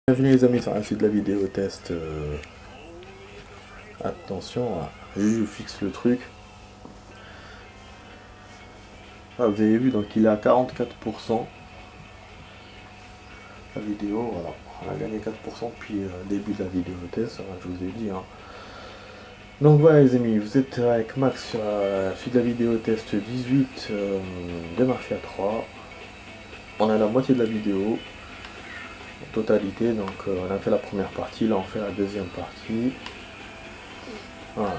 Bienvenue les amis sur la suite de la vidéo test. Attention, je fixe le truc. Vous avez vu, donc il est à 44%. La vidéo, voilà. On a gagné 4% depuis le début de la vidéo test, je vous ai dit. Donc voilà les amis, vous êtes avec Max sur la suite de la vidéo test 18 de Mafia 3. On a la moitié de la vidéo. En totalité, donc on a fait la première partie, là on fait la deuxième partie. Voilà.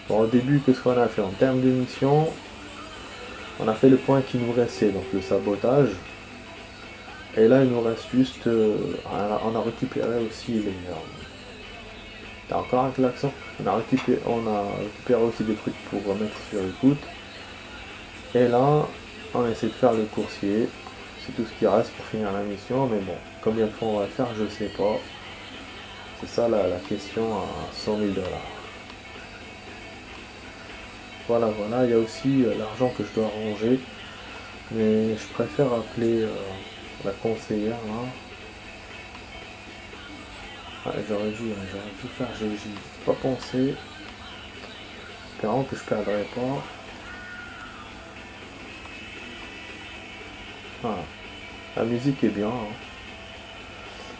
Bon, au début, qu'est-ce qu'on a fait en termes de mission? On a fait le point qui nous restait, donc le sabotage. Et là, il nous reste juste... on a récupéré aussi les... T'as encore un klaxon? On a récupéré aussi des trucs pour remettre sur écoute. Et là, on essaie de faire le coursier. C'est tout ce qui reste pour finir la mission. Mais bon, combien de fois on va le faire, je sais pas. C'est ça la question à 100 000 $. Voilà, il y a aussi l'argent que je dois ranger. Mais je préfère appeler la conseillère là. J'aurais dû faire, j'y ai pas pensé. Espérant que je perdrai pas. Voilà. La musique est bien.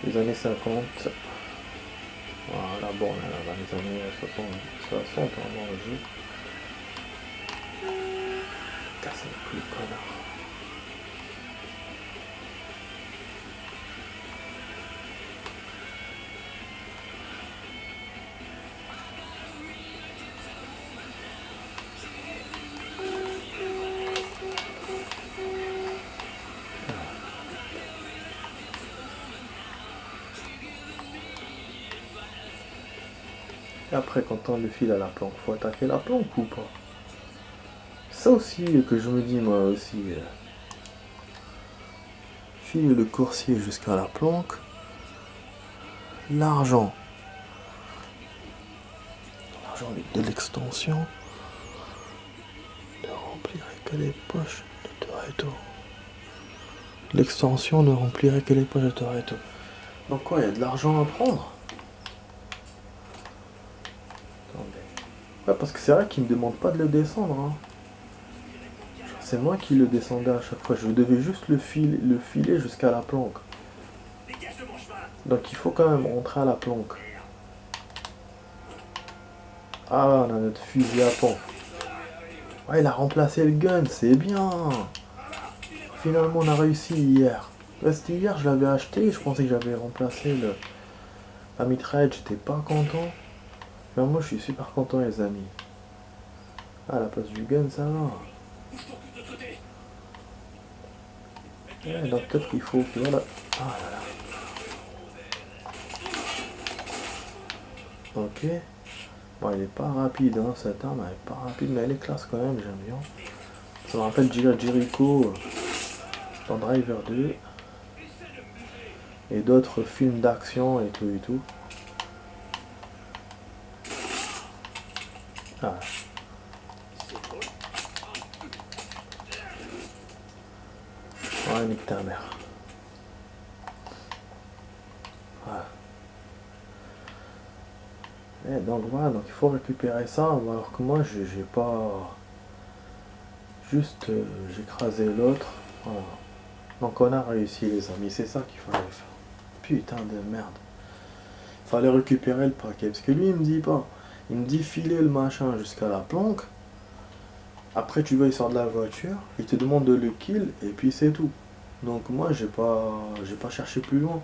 Les années 50. Voilà, bon, là, les années 60 dans le jeu. Casse les couilles, connard. Et après, quand on le file à la planque, faut attaquer la planque ou pas? Ça aussi que je me dis moi aussi. File le coursier jusqu'à la planque. L'argent de l'extension ne remplirait que les poches de Toretto. L'extension ne remplirait que les poches de Toretto. Donc quoi, il y a de l'argent à prendre? Ouais, parce que c'est vrai qu'il me demande pas de le descendre. C'est moi qui le descendais à chaque fois. Je devais juste le filer jusqu'à la planque. Donc il faut quand même rentrer à la planque. Ah, on a notre fusil à pompe. Ouais, il a remplacé le gun, c'est bien. Finalement, on a réussi hier. C'était hier, je l'avais acheté. Je pensais que j'avais remplacé la mitraillette. J'étais pas content. Mais moi, je suis super content, les amis. Ah, la place du gun, ça va. Ouais, donc peut-être qu'il faut... Voilà. Ah là là. Ok. Bon, elle est pas rapide, cette arme, elle est pas rapide, mais elle est classe quand même, j'aime bien. Ça me rappelle Jericho dans Driver 2. Et d'autres films d'action et tout et tout. Ah. Ouais, nique ta mère. Voilà. Et donc voilà, donc il faut récupérer ça, alors que moi j'ai pas... Juste j'ai écrasé l'autre. Voilà. Donc on a réussi les amis, c'est ça qu'il fallait faire. Putain de merde. Fallait récupérer le paquet, parce que lui il me dit pas. Il me dit filer le machin jusqu'à la planque. Après tu vas, il sort de la voiture, il te demande de le kill, et puis c'est tout. Donc moi j'ai pas cherché plus loin.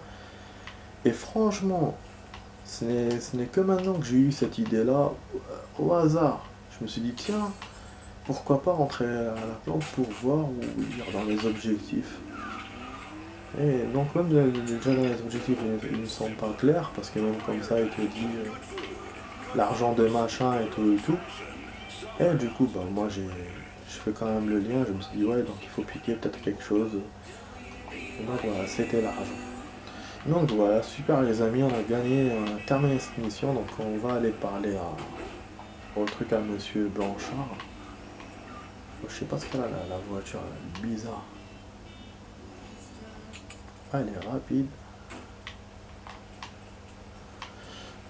Et franchement, ce n'est que maintenant que j'ai eu cette idée-là, au hasard. Je me suis dit, tiens, pourquoi pas rentrer à la planque pour voir où lire dans les objectifs. Et donc même déjà dans les objectifs, ils ne sont pas clairs, parce que même comme ça, il te dit l'argent de machin et tout et tout. Et du coup, bah, moi je fais quand même le lien, je me suis dit, ouais, donc il faut piquer peut-être quelque chose. Et donc voilà, c'était l'argent. Donc voilà, super les amis, on a gagné, on a terminé cette mission, donc on va aller parler au truc à Monsieur Blanchard. Je sais pas ce qu'elle a la voiture, elle est bizarre. Ah, elle est rapide.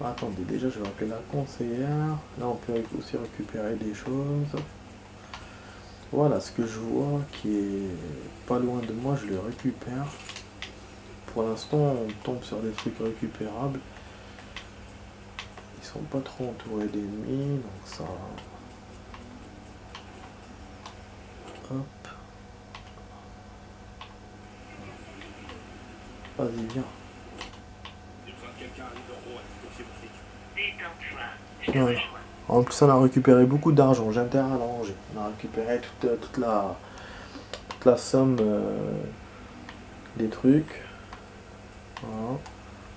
Attendez, déjà je vais appeler la conseillère. Là on peut aussi récupérer des choses. Voilà, ce que je vois qui est pas loin de moi, je le récupère. Pour l'instant, on tombe sur des trucs récupérables. Ils sont pas trop entourés d'ennemis, donc ça... Hop. Vas-y, viens. Voilà. En plus, on a récupéré beaucoup d'argent. J'aime bien ranger. On a récupéré toute la somme des trucs. Voilà.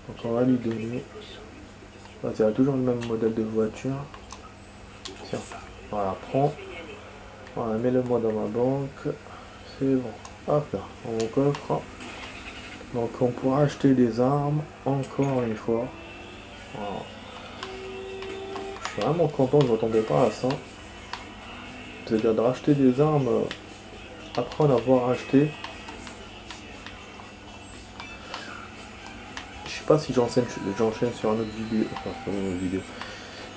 Donc on va lui donner. C'est toujours le même modèle de voiture. Tiens, voilà, prends. Voilà, mets-le-moi dans ma banque. C'est bon. Hop là, dans mon coffre. Donc on pourra acheter des armes encore une fois. Voilà. Je suis vraiment content, je ne m'attendais pas à ça. C'est-à-dire de racheter des armes après en avoir acheté. Je sais pas si j'enchaîne sur une autre vidéo, enfin sur une autre vidéo,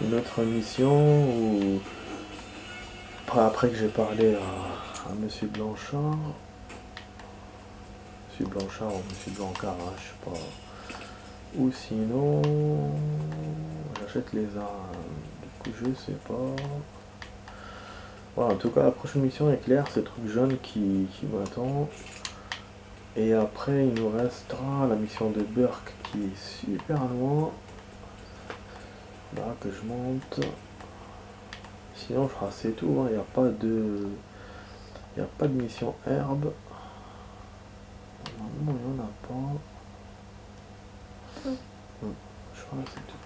une autre mission ou après que j'ai parlé à Monsieur Blanchard. Monsieur Blanchard ou Monsieur Blancard, hein, je sais pas. Ou sinon, j'achète les armes. Du coup, je sais pas. Voilà, en tout cas, la prochaine mission est claire, c'est le truc jaune qui m'attend. Et après, il nous restera la mission de Burke qui est super loin. Là, que je monte. Sinon, je crois que c'est tout. Il n'y a pas de... Il n'y a pas de mission herbe. Normalement, il n'y en a pas. Je crois que c'est tout.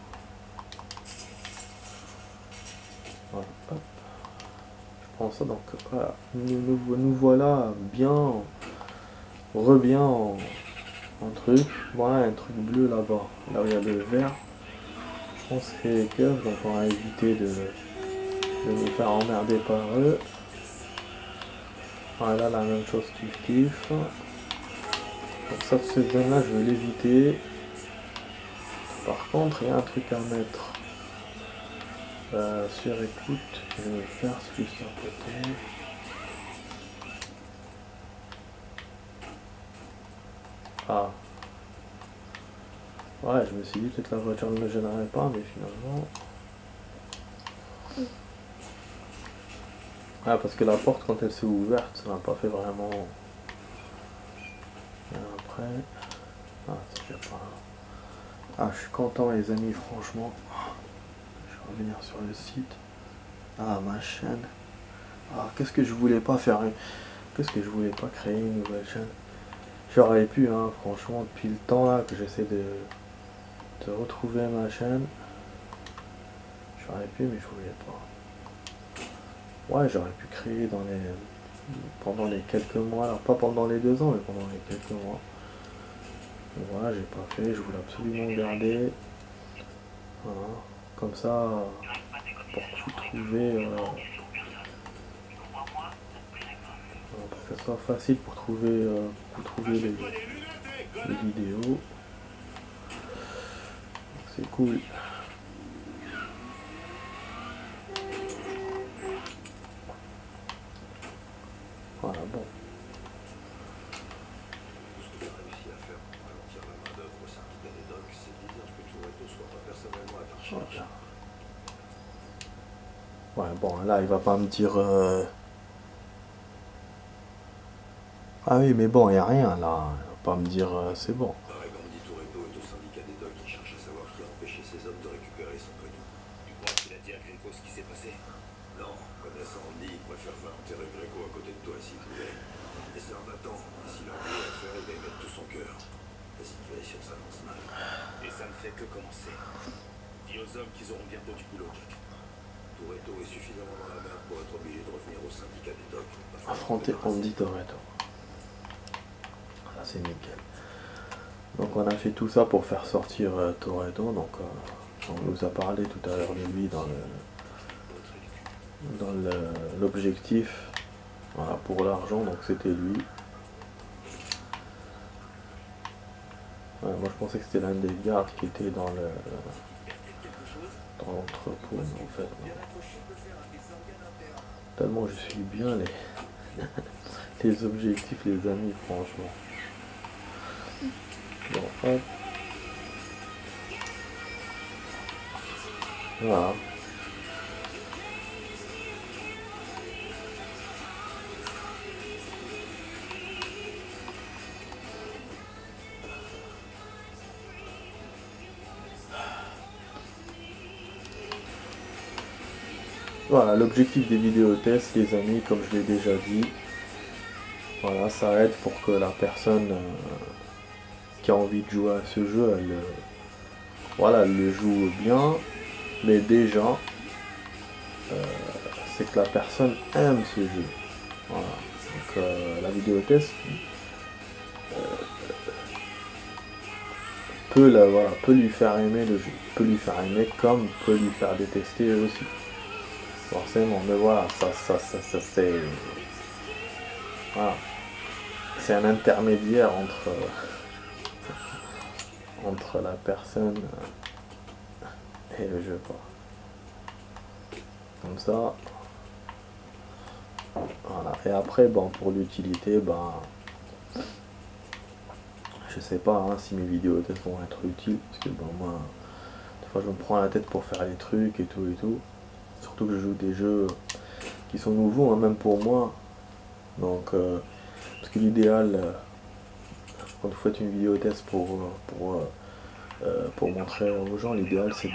Voilà, hop. Je prends ça, donc voilà. Nous voilà bien, bien en truc. Voilà, un truc bleu là-bas. Là où il y a le vert. Je pense que c'est les keufs, donc on va éviter de nous faire emmerder par eux. Voilà, la même chose kiff. Donc ça, cette zone là je vais l'éviter. Par contre, il y a un truc à mettre sur écoute. Je vais le faire juste à côté. Ah. Ouais, je me suis dit peut-être la voiture ne me gênerait pas, mais finalement... Ah, parce que la porte, quand elle s'est ouverte, ça n'a pas fait vraiment... Et après... Ah, ça fait pas... Ah, je suis content les amis, franchement. Je vais revenir sur le site. Ah, ma chaîne. Ah, qu'est-ce que je voulais pas faire... Qu'est-ce que je voulais pas créer une nouvelle chaîne. J'aurais pu, hein, franchement, depuis le temps là que j'essaie de retrouver ma chaîne. J'aurais pu, mais je voulais pas. Ouais, j'aurais pu créer pendant les quelques mois, alors pas pendant les 2 ans, mais pendant les quelques mois. Voilà, j'ai pas fait, je voulais absolument garder. Voilà, comme ça, pour que vous trouver, pour que ce soit facile pour trouver les vidéos. C'est cool. Voilà, bon. Voilà. Ouais, bon, là, il va pas me dire... Ah oui, mais bon, il n'y a rien, là. Il va pas me dire, c'est bon. Que commencer. Dis aux hommes qu'ils auront bientôt du boulot, Jack. Toretto est suffisamment dans la merde pour être obligé de revenir au syndicat des docks. Affronter Andy Toretto. Ça c'est nickel. Donc on a fait tout ça pour faire sortir Toretto. Donc on nous a parlé tout à l'heure de lui dans l'objectif. Voilà, pour l'argent, donc c'était lui. Ouais, moi je pensais que c'était l'un des gardes qui était dans dans l'entrepôt, mais en fait, non. Tellement je suis bien les objectifs, les amis, franchement. Bon, hop, voilà. Voilà, l'objectif des vidéos tests, les amis, comme je l'ai déjà dit, voilà, ça aide pour que la personne qui a envie de jouer à ce jeu, voilà, elle le joue bien, mais déjà, c'est que la personne aime ce jeu. Voilà. Donc la vidéo test voilà, peut lui faire aimer le jeu, peut lui faire aimer comme peut lui faire détester aussi. Forcément, mais voilà, ça c'est. Voilà. C'est un intermédiaire entre la personne et le jeu, quoi. Comme ça. Voilà. Et après, bon, pour l'utilité, ben. Je sais pas hein, si mes vidéos tests vont être utiles, parce que bon, moi, des fois je me prends la tête pour faire les trucs et tout et tout. Surtout que je joue des jeux qui sont nouveaux, hein, même pour moi. Donc, parce que l'idéal, quand vous faites une vidéo test pour montrer aux gens, l'idéal c'est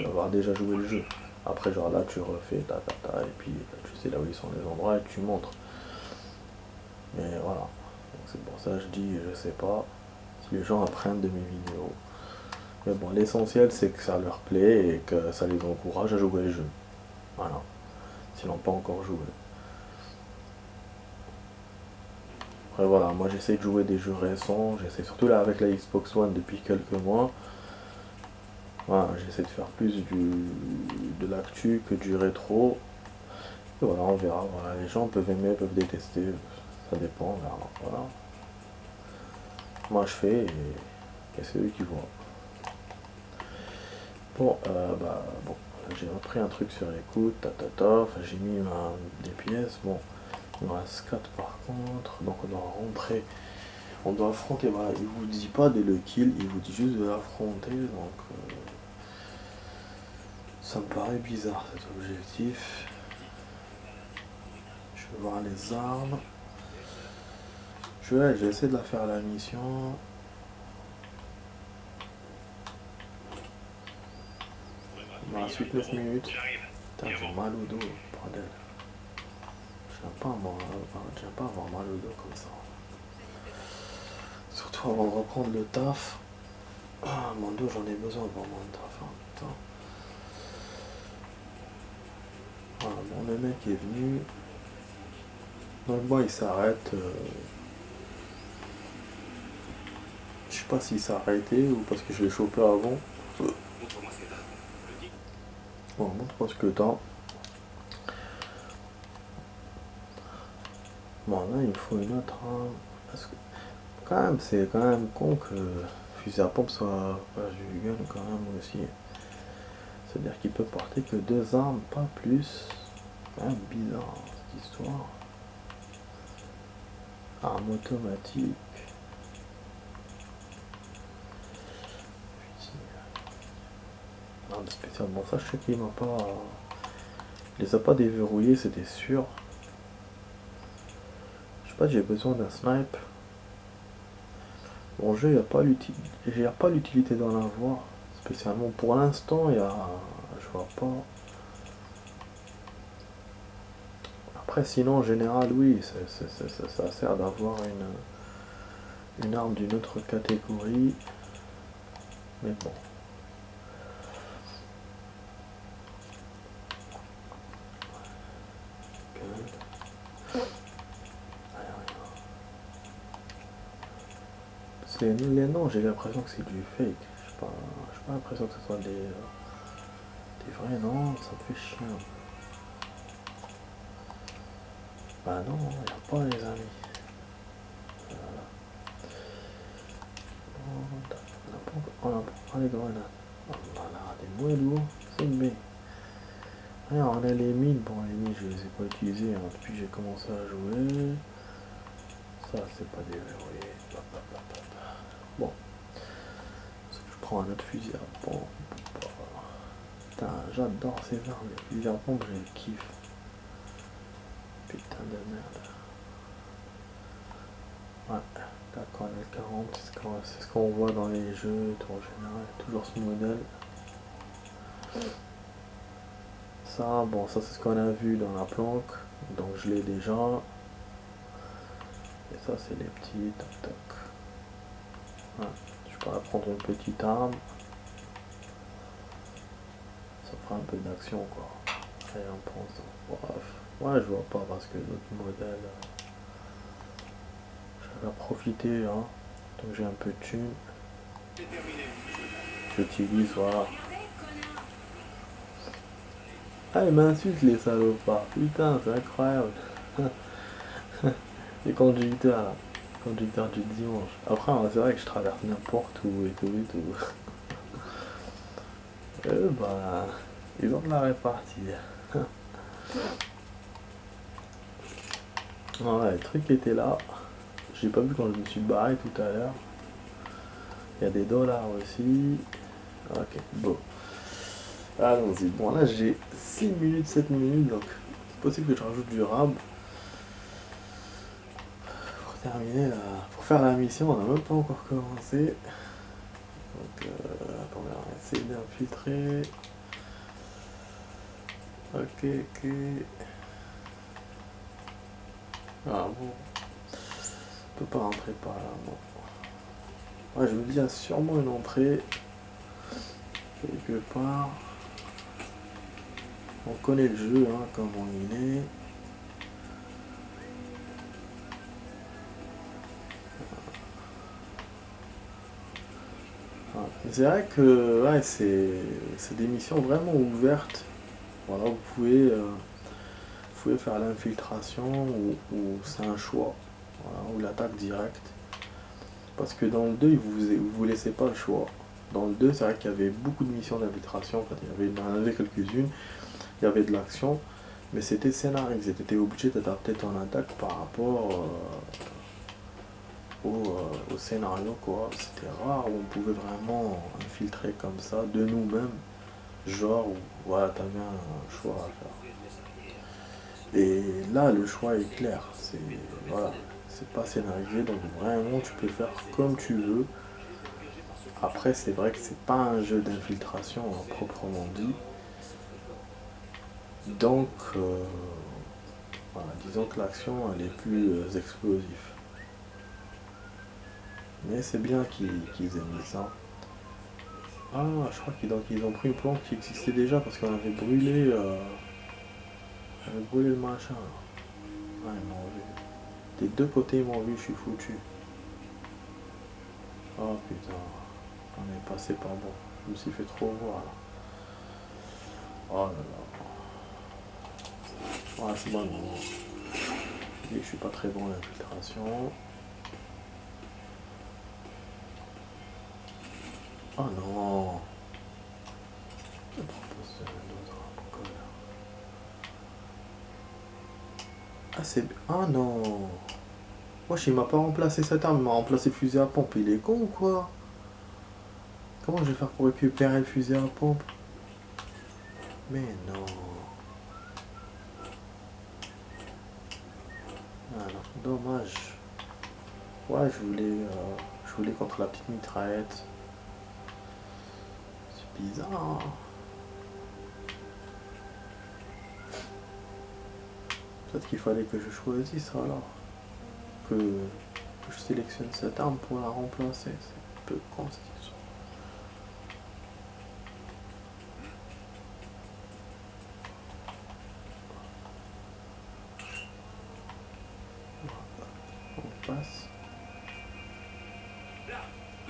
d'avoir déjà joué le jeu. Après, genre là, tu refais et puis tu sais là où ils sont les endroits et tu montres. Mais voilà, c'est pour ça que je dis, je sais pas si les gens apprennent de mes vidéos. Mais bon, l'essentiel c'est que ça leur plaît et que ça les encourage à jouer le jeu. Voilà, s'ils n'ont pas encore joué. Après voilà, moi j'essaie de jouer des jeux récents, j'essaie surtout là avec la Xbox One depuis quelques mois. Voilà, j'essaie de faire plus de l'actu que du rétro. Et voilà, on verra. Voilà, les gens peuvent aimer, peuvent détester, ça dépend. Voilà. Moi je fais et c'est eux qui voient. Bon, bon, j'ai repris un truc sur écoute, enfin, j'ai mis des pièces. Bon, il me reste 4 par contre, donc on doit rentrer. On doit affronter, voilà, il vous dit pas de le kill, il vous dit juste de l'affronter, donc ça me paraît bizarre cet objectif. Je vais voir les armes. Je vais essayer de la faire la mission. Il me reste 8-9 minutes. Putain, j'ai mal au dos, bordel. J'aime pas avoir mal au dos comme ça. Surtout avant de reprendre le taf. Ah, mon dos, j'en ai besoin pour mon taf. Hein, putain. Voilà, bon, le mec est venu. Donc bon, il s'arrête. Je sais pas s'il s'est arrêté ou parce que je l'ai chopé avant. Bon, montre-moi ce que t'as. Bon, là, il me faut une autre arme. Parce que, quand même, c'est quand même con que fusil à pompe soit pas du gun quand même aussi. C'est-à-dire qu'il peut porter que 2 armes, pas plus. C'est quand même bizarre cette histoire. Arme automatique. Arme spéciale. Bon, ça, je sais qu'il m'a pas. Il les a pas déverrouillés, c'était sûr. Je sais pas, j'ai besoin d'un snipe. Bon jeu, il n'y a pas l'utilité d'en avoir. Spécialement pour l'instant, je vois pas. Après, sinon, en général, oui, ça sert d'avoir une arme d'une autre catégorie. Mais bon. Les noms, j'ai l'impression que c'est du fake. J'ai pas l'impression que ce soit des vrais noms, ça me fait chier. Bah non, il n'y a pas les amis. On a pas les grenades. Oh, malade. T'es moins lourd, c'est bien. Alors, on a les mines. Bon, les mines, je les ai pas utilisées hein, depuis que j'ai commencé à jouer. Ça, c'est pas déverrouillé. Bon. Je prends un autre fusil à pompe. Putain, j'adore ces armes. Les fusils à pompe, je les kiffe. Putain de merde. Ouais, d'accord, le 40, c'est ce qu'on voit dans les jeux en général. Toujours ce modèle. Ça, bon, ça c'est ce qu'on a vu dans la planque. Donc je l'ai déjà. Et ça, c'est les petits. Toc toc. Ouais, je pourrais prendre une petite arme. Ça fera un peu d'action quoi. Allez, on pense. Bref. Ouais, je vois pas parce que l'autre modèle. Je vais profiter, hein. Donc j'ai un peu de thune. J'utilise, voilà. Ah, ils m'insultent les salopards. Putain, c'est incroyable. Les conducteurs là. Conducteurs du dimanche. Après, c'est vrai que je traverse n'importe où et tout et tout. Eux, bah, ils ont de la répartie. Ouais, le truc était là. J'ai pas vu quand je me suis barré tout à l'heure. Il y a des dollars aussi. Ok, bon. Allons-y. Bon, là j'ai 6 minutes, 7 minutes, donc c'est possible que je rajoute du rab. Pour terminer, là, pour faire la mission, on n'a même pas encore commencé. Donc, attendez, on va essayer d'infiltrer. Ok, ok. Ah bon. On peut pas rentrer par là, bon. Ouais, je me dis, il y a sûrement une entrée. Quelque part. On connaît le jeu, hein, comment il est. C'est vrai que ouais, c'est des missions vraiment ouvertes. Voilà, vous pouvez faire l'infiltration ou c'est un choix. Voilà, ou l'attaque directe. Parce que dans le 2, vous laissez pas le choix. Dans le 2, c'est vrai qu'il y avait beaucoup de missions d'infiltration. En fait, il y en avait quelques-unes. Il y avait de l'action. Mais c'était scénarisé. Tu étais obligé d'adapter ton attaque par rapport au scénario, quoi. C'était rare où on pouvait vraiment infiltrer comme ça de nous-mêmes. Genre, voilà, t'avais un choix à faire. Et là, le choix est clair. Voilà, c'est pas scénarisé, donc vraiment, tu peux faire comme tu veux. Après, c'est vrai que c'est pas un jeu d'infiltration proprement dit. Donc, voilà, disons que l'action, elle est plus explosive. Mais c'est bien qu'ils aient mis ça. Ah, je crois qu'ils ont pris une plante qui existait déjà parce qu'on avait brûlé, le machin. Ah, ils m'ont vu. Des deux côtés, ils m'ont vu, je suis foutu. Oh putain, on est passé par bon. Je me suis fait trop voir là. Oh là là. Ouais, c'est bon. Je dis que je suis pas très bon à l'infiltration. Oh non. Je propose d'autres connard. Ah c'est... Ah non. Wesh, il m'a pas remplacé cette arme, il m'a remplacé le fusil à pompe. Il est con ou quoi? Comment je vais faire pour récupérer le fusil à pompe? Mais non. Ah non, dommage. Ouais, je voulais contre la petite mitraillette. C'est bizarre. Peut-être qu'il fallait que je choisisse alors. Que je sélectionne cette arme pour la remplacer. C'est un peu con cette histoire. On passe.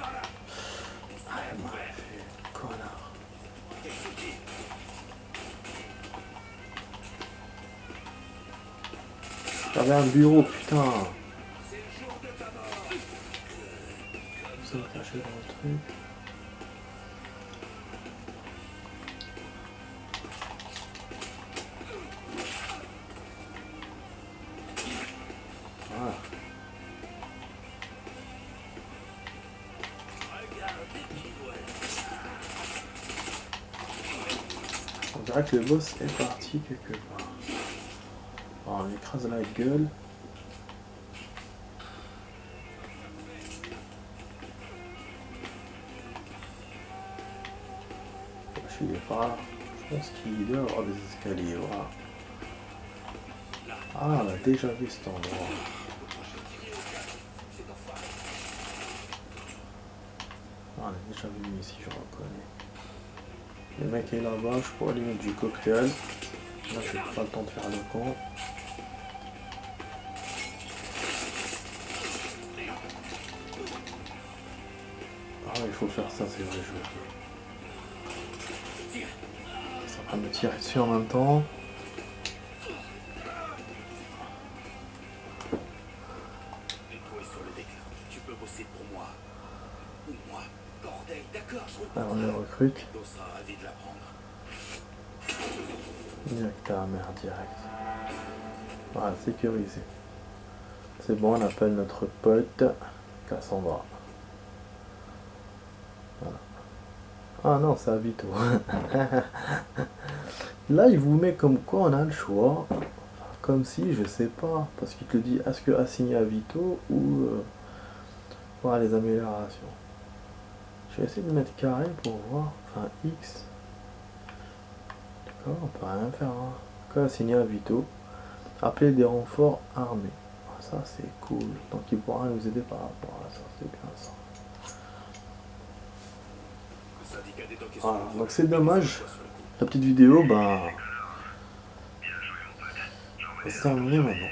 Ah, elle m'a fait, connard. J'avais un bureau, putain. Ça me cachait dans le truc. dirais que le boss est parti quelque part. Alors, on lui écrase la gueule. Je sais pas. Je pense qu'il doit y avoir des escaliers. Voilà. Ah, on a déjà vu cet endroit. Ah, on a déjà vu ici, je reconnais. Le mec est là-bas, je pourrais lui mettre du cocktail. Là, j'ai pas le temps de faire le con. Ah, il faut faire ça, c'est vrai, ça va me tirer dessus en même temps. Alors, on les recrute. Directeur, merde, direct. Voilà, sécurisé. C'est bon, on appelle notre pote Cassandra. Voilà. Ah non, c'est à Vito. Là, il vous met comme quoi on a le choix. Comme si, je sais pas. Parce qu'il te dit, est-ce que assigner à Vito ou voir les améliorations. Je vais essayer de mettre carré pour voir. Enfin, X. D'accord, on peut rien faire. Hein. Que assigner à Vito. Appeler des renforts armés. Ah, ça, c'est cool. Donc, il pourra nous aider par rapport à ça. C'est bien ça. Voilà, donc c'est dommage. La petite vidéo, bah. C'est terminé maintenant.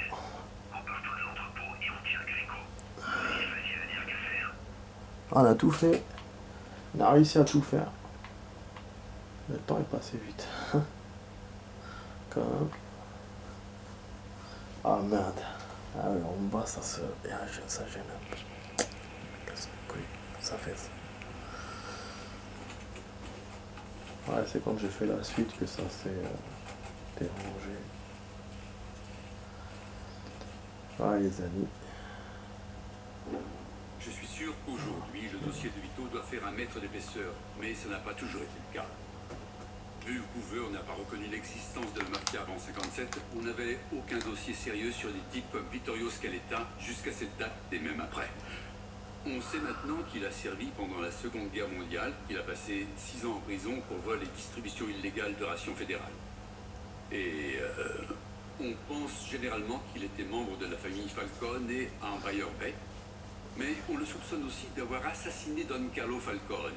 On a tout fait. On a réussi à tout faire. Le temps est passé vite. Quand même. Ah merde. Ah oui, en bas ça se. Ça gêne un peu. Ça fait ça. Ouais, c'est quand j'ai fait la suite que ça s'est dérangé. Ah les amis. Je suis sûr qu'aujourd'hui, le dossier de Vito doit faire 1 mètre d'épaisseur, mais ça n'a pas toujours été le cas. Vu le couveur n'a pas reconnu l'existence de la mafia avant 57, on n'avait aucun dossier sérieux sur des types comme Vittorio Scaletta jusqu'à cette date et même après. On sait maintenant qu'il a servi pendant la Seconde Guerre mondiale, qu'il a passé 6 ans en prison pour vol et distribution illégale de rations fédérales. Et on pense généralement qu'il était membre de la famille Falcone et Empire Bay, mais on le soupçonne aussi d'avoir assassiné Don Carlo Falcone.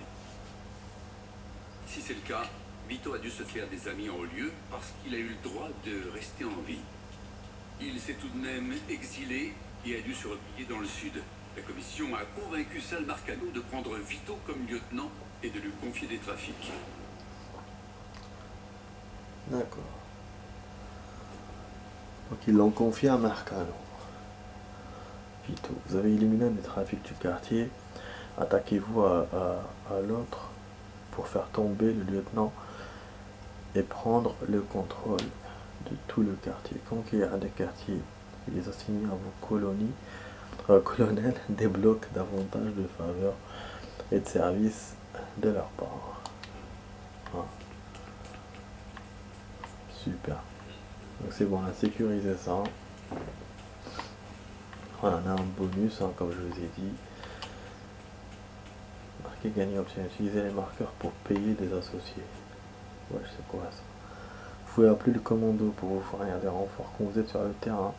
Si c'est le cas, Vito a dû se faire des amis en haut lieu parce qu'il a eu le droit de rester en vie. Il s'est tout de même exilé et a dû se replier dans le sud. La commission a convaincu Sal Marcano de prendre Vito comme lieutenant et de lui confier des trafics. D'accord. Donc ils l'ont confié à Marcano. Vito, vous avez éliminé des trafics du quartier. Attaquez-vous à l'autre pour faire tomber le lieutenant et prendre le contrôle de tout le quartier. Conquérir des quartiers et les assigner à vos colonels débloquent davantage de faveurs et de services de leur part. Ah. Super. Donc c'est bon, on a sécurisé ça. Voilà, on a un bonus, hein, comme je vous ai dit. Marquer, gagner, option. Utiliser les marqueurs pour payer des associés. Ouais, je sais quoi ça. Vous pouvez appeler le commando pour vous fournir des renforts quand vous êtes sur le terrain.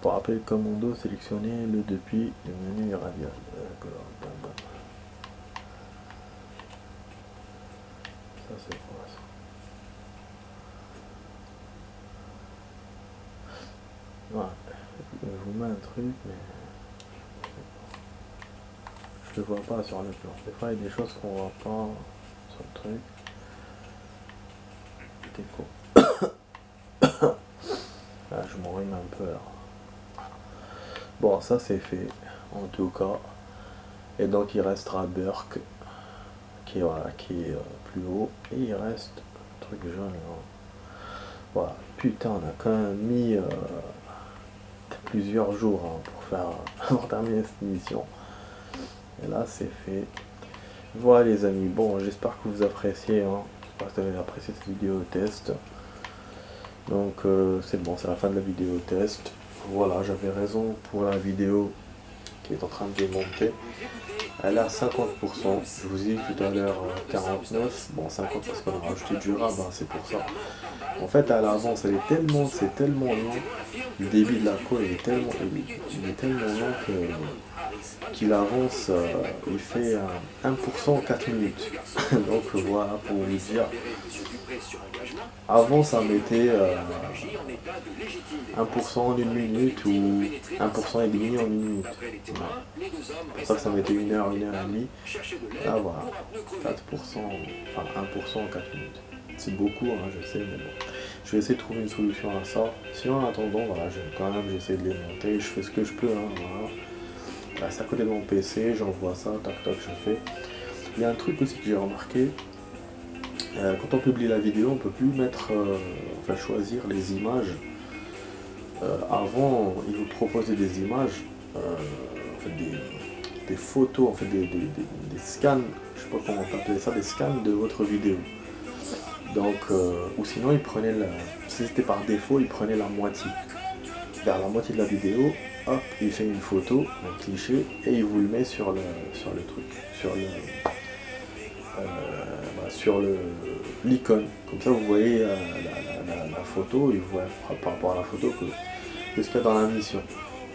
Pour appeler le commando, sélectionnez-le depuis le menu radial. Ça c'est quoi ça? Voilà. Je vous mets un truc, mais je le vois pas sur le plan. Des fois il y a des choses qu'on voit pas sur le truc. Déco. Là, je m'enrhume un peu là. Bon, ça c'est fait, en tout cas. Et donc il restera Burke, qui est plus haut. Et il reste un truc jaune là. Voilà, putain, on a quand même mis plusieurs jours pour terminer cette mission. Et là c'est fait. Voilà les amis, bon j'espère que vous appréciez. Hein. j'espère que vous avez apprécié cette vidéo test. Donc c'est bon, c'est la fin de la vidéo test. Voilà, j'avais raison pour la vidéo qui est en train de démonter. Elle est à 50%, je vous ai dit tout à l'heure 49, bon 50 parce qu'on a rajouté du rab, hein, c'est pour ça. En fait à l'avance c'est tellement long, le débit de la call il est tellement long qu'il avance, il fait 1% en 4 minutes. Donc voilà pour vous dire. Avant ça mettait 1% en une minute ou 1% et demi en une minute. Voilà. C'est pour ça que ça mettait une heure et demie. Là voilà, 4%, enfin 1% en 4 minutes. C'est beaucoup, hein, je sais, mais bon. Je vais essayer de trouver une solution à ça. Sinon en attendant, voilà, j'essaie de les monter, je fais ce que je peux, hein, voilà. Là, c'est à côté de mon PC, j'envoie ça, tac tac, je fais. Il y a un truc aussi que j'ai remarqué. Quand on publie la vidéo, on peut plus mettre, choisir les images. Avant, ils vous proposaient des images, des photos, en fait, des scans, je sais pas comment on appelait ça, des scans de votre vidéo. Donc, ou sinon, ils prenaient si c'était par défaut, ils prenaient la moitié. Vers la moitié de la vidéo, hop, il fait une photo, un cliché, et il vous le met sur le truc, sur l'icône. Comme ça, vous voyez la photo, et vous voyez par rapport à la photo que ce qu'il y a dans la mission.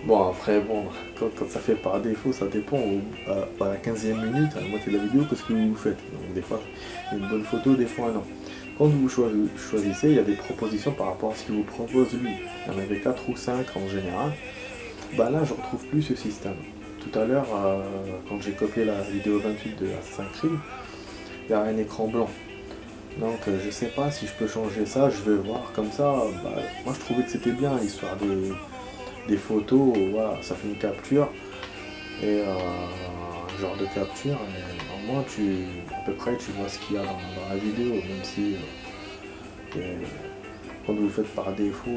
Bon, après, bon, quand ça fait par défaut, ça dépend. À la 15e minute, à la moitié de la vidéo, qu'est-ce que vous faites? Donc, des fois, une bonne photo, des fois, non. Quand vous choisissez, il y a des propositions par rapport à ce qu'il vous propose lui. Il y en avait 4 ou 5 en général. Bah là, je retrouve plus ce système. Tout à l'heure, quand j'ai copié la vidéo 28 de Assassin's Creed, il y a un écran blanc. Donc je sais pas si je peux changer ça, je vais voir comme ça. Moi je trouvais que c'était bien, histoire des photos, voilà, ça fait une capture et un genre de capture et au moins à peu près tu vois ce qu'il y a dans la vidéo, même si quand vous le faites par défaut,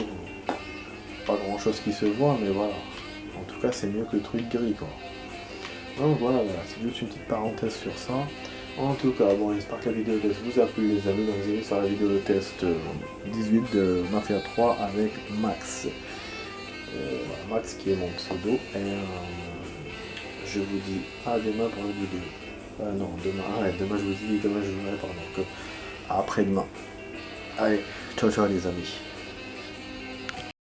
pas grand chose qui se voit, mais voilà. En tout cas c'est mieux que le truc gris quoi. Donc voilà, c'est juste une petite parenthèse sur ça. En tout cas, bon, j'espère que la vidéo test vous a plu les amis, donc vous allez sur la vidéo test 18 de Mafia 3 avec Max. Max qui est mon pseudo, et je vous dis à demain pour la vidéo. Non, demain je vous dis, demain je vous réponds, donc après-demain. Allez, ciao ciao les amis.